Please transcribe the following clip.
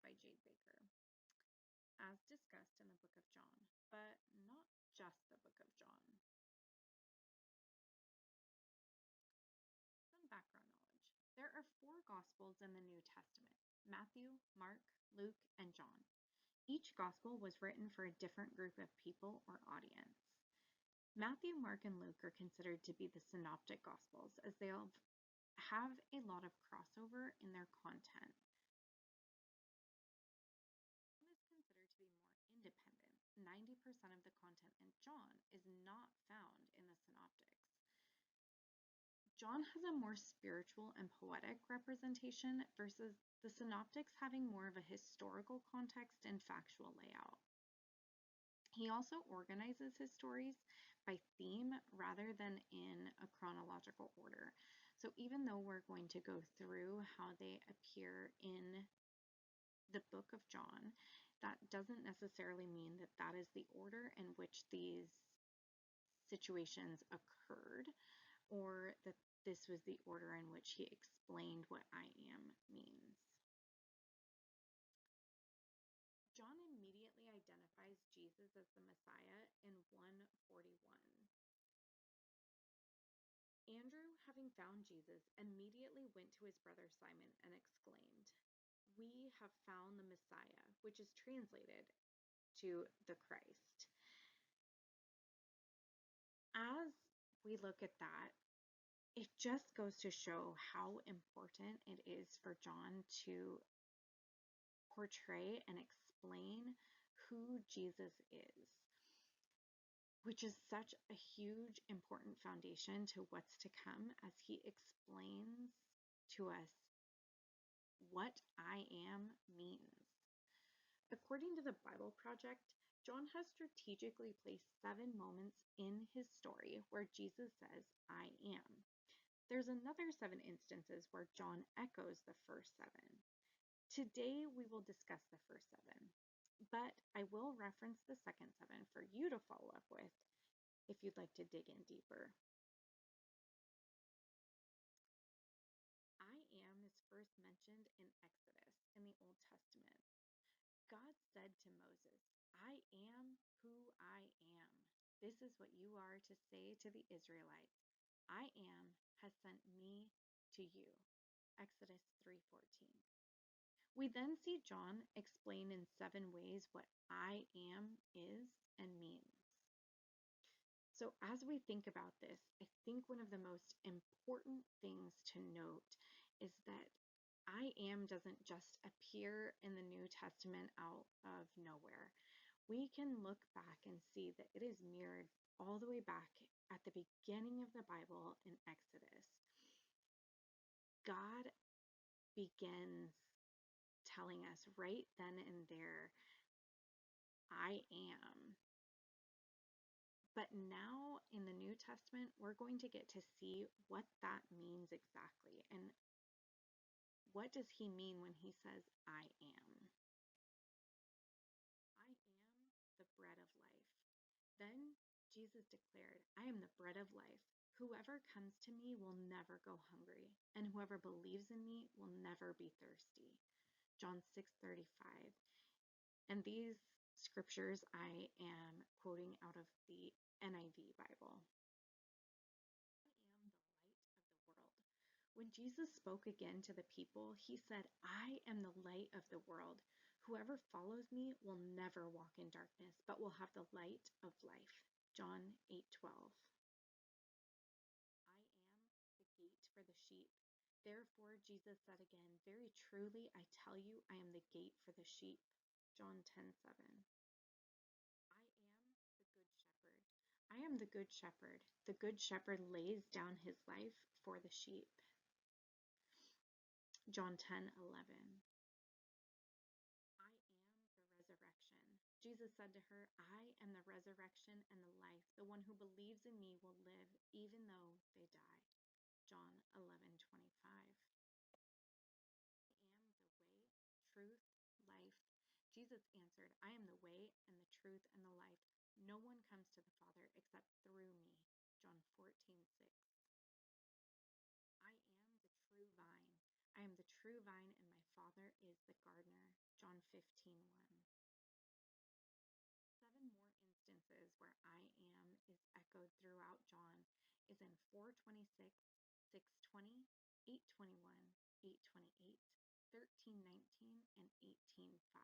by Jade Baker, as discussed in the Book of John, but not just the Book of John. Some background knowledge. There are 4 Gospels in the New Testament: Matthew, Mark, Luke, and John. Each Gospel was written for a different group of people or audience. Matthew, Mark, and Luke are considered to be the Synoptic Gospels, as they all have a lot of crossover in their content. John is considered to be more independent. 90% of the content in John is not found in the Synoptics. John has a more spiritual and poetic representation versus the Synoptics having more of a historical context and factual layout. He also organizes his stories by theme rather than in a chronological order. So even though we're going to go through how they appear in the book of John, that doesn't necessarily mean that that is the order in which these situations occurred, or that this was the order in which he explained what I am means. John immediately identifies Jesus as the Messiah in 1:41. Andrew, having found Jesus, immediately went to his brother Simon and exclaimed, "We have found the Messiah," which is translated to the Christ. As we look at that, it just goes to show how important it is for John to portray and explain who Jesus is, which is such a huge, important foundation to what's to come as he explains to us what I am means. According to the Bible Project, John has strategically placed 7 moments in his story where Jesus says, "I am." There's another 7 instances where John echoes the first 7. Today we will discuss the first 7, but I will reference the second 7 for you to follow up with if you'd like to dig in deeper. I am is first mentioned in Exodus in the Old Testament. God said to Moses, "I am who I am. This is what you are to say to the Israelites. I am has sent me to you." Exodus 3:14. We then see John explain in 7 ways what I am is and means. So as we think about this, I think one of the most important things to note is that I am doesn't just appear in the New Testament out of nowhere. We can look back and see that it is mirrored all the way back at the beginning of the Bible in Exodus. God begins telling us right then and there, I am. But now in the New Testament, we're going to get to see what that means exactly. And what does he mean when he says, I am? I am the bread of life. Then Jesus declared, I am the bread of life. Whoever comes to me will never go hungry, and whoever believes in me will never be thirsty. John 6:35. And these scriptures I am quoting out of the NIV Bible. I am the light of the world. When Jesus spoke again to the people, he said, I am the light of the world. Whoever follows me will never walk in darkness, but will have the light of life. John 8:12. I am the gate for the sheep. Therefore, Jesus said again, very truly, I tell you, I am the gate for the sheep. John 10:7. I am the good shepherd. I am the good shepherd. The good shepherd lays down his life for the sheep. John 10:11. I am the resurrection. Jesus said to her, I am the resurrection and the life. The one who believes in me will live even though they die. John 11:25. I am the way, truth, life. Jesus answered, I am the way and the truth and the life. No one comes to the Father except through me. John 14:6. I am the true vine. I am the true vine and my Father Father is the gardener, John 15:1. Seven more instances where I am is echoed throughout John is in 4:26, 6:20, 8:21, 8:28, 13:19, and 18:5.